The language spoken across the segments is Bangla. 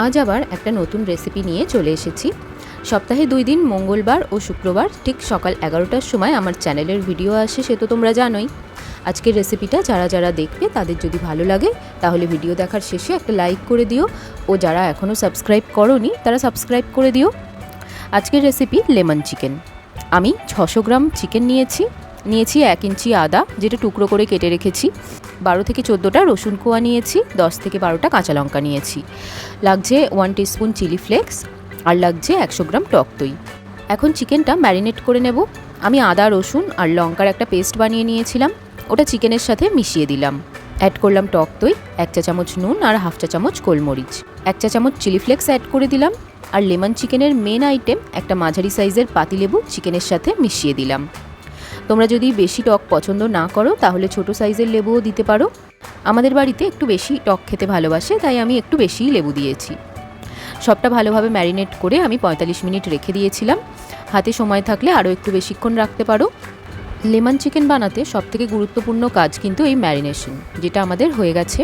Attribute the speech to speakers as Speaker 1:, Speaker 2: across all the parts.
Speaker 1: আজ আবার একটা নতুন রেসিপি নিয়ে চলে এসেছি। সপ্তাহে 2 দিন মঙ্গলবার ও শুক্রবার ঠিক সকাল 11টার সময় আমার চ্যানেলের ভিডিও আসে, সে তো তোমরা জানোই। আজকের রেসিপিটা যারা যারা দেখবে তাদের যদি ভালো লাগে তাহলে ভিডিও দেখার শেষে একটা লাইক করে দিও, ও যারা এখনও সাবস্ক্রাইব করোনি তারা সাবস্ক্রাইব করে দিও। আজকের রেসিপি লেমন চিকেন। আমি 600 গ্রাম চিকেন নিয়েছি 1 ইঞ্চি আদা যেটা টুকরো করে কেটে রেখেছি, 12 থেকে 14টা রসুন কোয়া নিয়েছি, 10 থেকে 12টা কাঁচা লঙ্কা নিয়েছি, লাগছে 1 টিস্পুন চিলি ফ্লেক্স, আর লাগছে 100 গ্রাম টক দই। এখন চিকেনটা ম্যারিনেট করে নেব। আমি আদা রসুন আর লঙ্কার একটা পেস্ট বানিয়ে নিয়েছিলাম, ওটা চিকেনের সাথে মিশিয়ে দিলাম। অ্যাড করলাম টক দই, 1 চা চামচ নুন আর হাফ চা চামচ গোলমরিচ, 1 চা চামচ চিলি ফ্লেক্স অ্যাড করে দিলাম। আর লেমন চিকেনের মেন আইটেম একটা মাঝারি সাইজের পাতিলেবু চিকেনের সাথে মিশিয়ে দিলাম। তোমরা যদি বেশি টক পছন্দ না করো তাহলে ছোট সাইজের লেবুও দিতে পারো। আমাদের বাড়িতে একটু বেশি টক খেতে ভালোবাসে, তাই আমি একটু বেশিই লেবু দিয়েছি। সবটা ভালোভাবে ম্যারিনেট করে আমি 45 মিনিট রেখে দিয়েছিলাম। হাতে সময় থাকলে আরও একটু বেশিক্ষণ রাখতে পারো। লেমন চিকেন বানাতে সবথেকে গুরুত্বপূর্ণ কাজ কিন্তু এই ম্যারিনেশন, যেটা আমাদের হয়ে গেছে।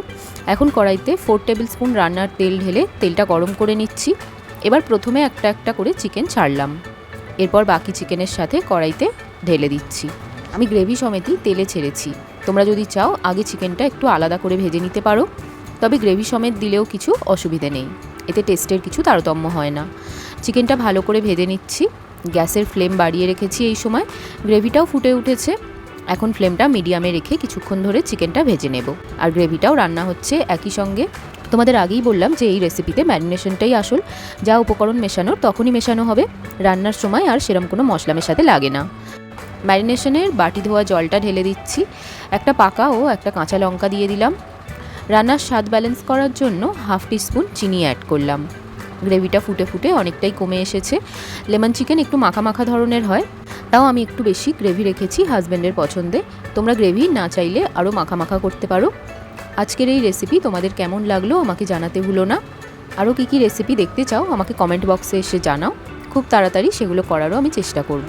Speaker 1: এখন কড়াইতে 4 টেবিল স্পুন রান্নার তেল ঢেলে তেলটা গরম করে নিচ্ছি। এবার প্রথমে একটা একটা করে চিকেন ছাড়লাম, এরপর বাকি চিকেনের সাথে কড়াইতে ঢেলে দিচ্ছি। আমি গ্রেভি সমেতই তেলে ছেড়েছি। তোমরা যদি চাও আগে চিকেনটা একটু আলাদা করে ভেজে নিতে পারো, তবে গ্রেভি সমেত দিলেও কিছু অসুবিধে নেই, এতে টেস্টের কিছু তারতম্য হয় না। চিকেনটা ভালো করে ভেজে নিচ্ছি। গ্যাসের ফ্লেম বাড়িয়ে রেখেছি এই সময়, গ্রেভিটাও ফুটে উঠেছে। এখন ফ্লেমটা মিডিয়ামে রেখে কিছুক্ষণ ধরে চিকেনটা ভেজে নেব, আর গ্রেভিটাও রান্না হচ্ছে একই সঙ্গে। তোমাদের আগেই বললাম যে এই রেসিপিতে ম্যারিনেশনটাই আসল, যা উপকরণ মেশানোর তখনই মেশানো হবে, রান্নার সময় আর সেরকম কোনো মশলা মেশাতে লাগে না। ম্যারিনেশনের বাটি ধোয়া জলটা ঢেলে দিচ্ছি, একটা পাকা ও একটা কাঁচা লঙ্কা দিয়ে দিলাম। রান্নার স্বাদ ব্যালেন্স করার জন্য হাফ টিস্পুন চিনি অ্যাড করলাম। গ্রেভিটা ফুটে ফুটে অনেকটাই কমে এসেছে। লেমন চিকেন একটু মাখা মাখা ধরনের হয়, তাও আমি একটু বেশি গ্রেভি রেখেছি হাজব্যান্ডের পছন্দে। তোমরা গ্রেভি না চাইলে আরও মাখা মাখা করতে পারো। আজকের এই রেসিপি তোমাদের কেমন লাগলো আমাকে জানাতে ভুলো না। আরও কী কী রেসিপি দেখতে চাও আমাকে কমেন্ট বক্সে এসে জানাও, খুব তাড়াতাড়ি সেগুলো করারও আমি চেষ্টা করব।